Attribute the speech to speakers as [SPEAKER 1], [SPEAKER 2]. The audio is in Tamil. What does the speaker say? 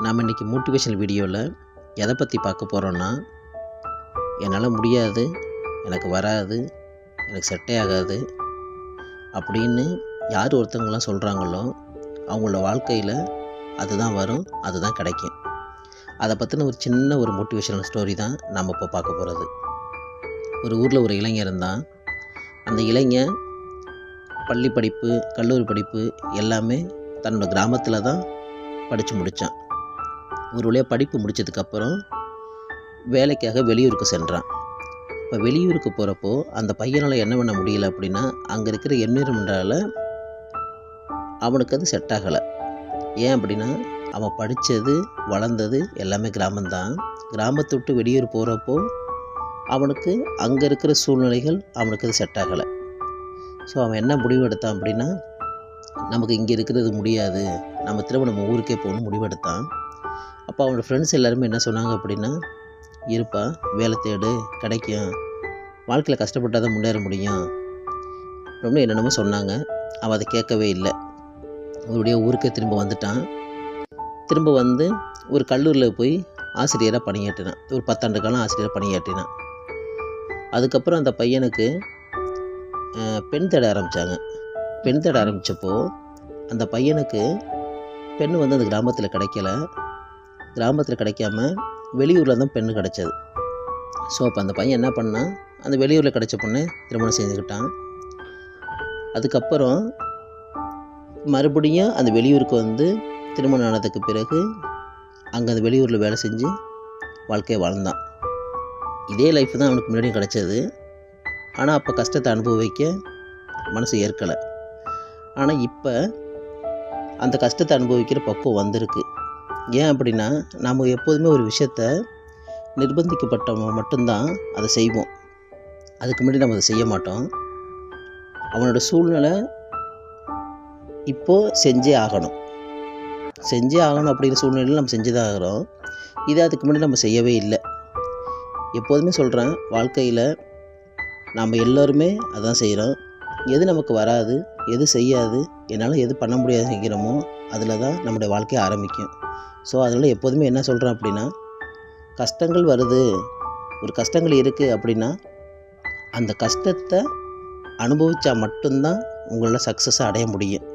[SPEAKER 1] நாம் இன்றைக்கி மோட்டிவேஷனல் வீடியோவில் எதை பற்றி பார்க்க போகிறோன்னா, என்னால் முடியாது, எனக்கு வராது, எனக்கு செட்டே ஆகாது அப்படின்னு யார் ஒருத்தவங்களாம் சொல்கிறாங்களோ அவங்களோட வாழ்க்கையில் அதுதான் வரும், அதுதான் கிடைக்கும். அதை பற்றின ஒரு சின்ன மோட்டிவேஷனல் ஸ்டோரி தான் நாம் இப்போ பார்க்க போகிறது. ஒரு ஊரில் ஒரு இளைஞர் இருந்தான். அந்த இளைஞன் பள்ளி படிப்பு, கல்லூரி படிப்பு எல்லாமே தன்னோட கிராமத்தில் தான் படித்து முடித்தான். ஒரு வழியாக படிப்பு முடித்ததுக்கப்புறம் வேலைக்காக வெளியூருக்கு சென்றான். இப்போ வெளியூருக்கு போகிறப்போ அந்த பையனால் என்ன பண்ண முடியல அப்படின்னா, அங்கே இருக்கிற என்விரான்மெண்டால் அவனுக்கு அது செட் ஆகலை. ஏன் அப்படின்னா, அவன் படித்தது வளர்ந்தது எல்லாமே கிராமம்தான். கிராமத்தை விட்டு வெளியூர் போகிறப்போ அவனுக்கு அங்கே இருக்கிற சூழ்நிலைகள் அவனுக்கு அது செட் ஆகலை. ஸோ அவன் என்ன முடிவு எடுத்தான் அப்படின்னா, நமக்கு இங்கே இருக்கிறது முடியாது, நம்ம திரும்ப நம்ம ஊருக்கே போகணும் முடிவெடுத்தான். அப்போ அவனோட ஃப்ரெண்ட்ஸ் எல்லாருமே என்ன சொன்னாங்க அப்படின்னா, இருப்பா, வேலை தேடு, கிடைக்கும், வாழ்க்கையில் கஷ்டப்பட்டால் தான் முன்னேற முடியும் அப்படின்னு என்னென்னமோ சொன்னாங்க. அவன் அதை கேட்கவே இல்லை. அவருடைய ஊருக்கே திரும்ப வந்துட்டான். திரும்ப வந்து ஒரு கல்லூரியில் போய் ஆசிரியராக பணியாற்றினான். ஒரு 10 ஆண்டு காலம் ஆசிரியராக பணியாற்றினான். அதுக்கப்புறம் அந்த பையனுக்கு பெண் தேட ஆரம்பித்தாங்க. பெண் தேட ஆரம்பித்தப்போ அந்த பையனுக்கு பெண் வந்து அந்த கிராமத்தில் கிடைக்கல. கிராமத்தில் கிடைக்காம வெளியூரில் தான் பெண்ணு கிடச்சது. ஸோ அப்போ அந்த பையன் என்ன பண்ணான், அந்த வெளியூரில் கிடைச்ச பொண்ணை திருமணம் செஞ்சுக்கிட்டான். அதுக்கப்புறம் மறுபடியும் அந்த வெளியூருக்கு வந்து திருமணம் ஆனதுக்கு பிறகு அங்கே அந்த வெளியூரில் வேலை செஞ்சு வாழ்க்கையை வாழ்ந்தான். இதே லைஃப் தான் அவனுக்கு முன்னாடியும் கிடச்சது. ஆனால் அப்போ கஷ்டத்தை அனுபவிக்க மனசு ஏற்கலை. ஆனால் இப்போ அந்த கஷ்டத்தை அனுபவிக்கிற பக்குவம் வந்திருக்கு. ஏன் அப்படின்னா, நாம் எப்போதுமே ஒரு விஷயத்தை நிர்பந்திக்கப்பட்டவங்க மட்டும்தான் அதை செய்வோம். அதுக்கு முன்னாடி நம்ம அதை செய்ய மாட்டோம். அவனோட சூழ்நிலை இப்போது செஞ்சே ஆகணும் அப்படிங்கிற சூழ்நிலையில் நம்ம செஞ்சு தான் ஆகிறோம். இதை அதுக்கு முன்னாடி நம்ம செய்யவே இல்லை. எப்போதுமே சொல்கிறேன், வாழ்க்கையில் நாம் எல்லோருமே அதான் செய்கிறோம். எது நமக்கு வராது, எது செய்யாது, என்னால் எது பண்ண முடியாது செய்கிறோமோ அதில் தான் நம்முடைய வாழ்க்கையை ஆரம்பிக்கும். ஸோ அதனால் எப்போதுமே என்ன சொல்கிறேன் அப்படின்னா, கஷ்டங்கள் வருது, ஒரு கஷ்டங்கள் இருக்குது அப்படின்னா அந்த கஷ்டத்தை அனுபவித்தா மட்டும்தான் உங்களால் சக்ஸஸை அடைய முடியும்.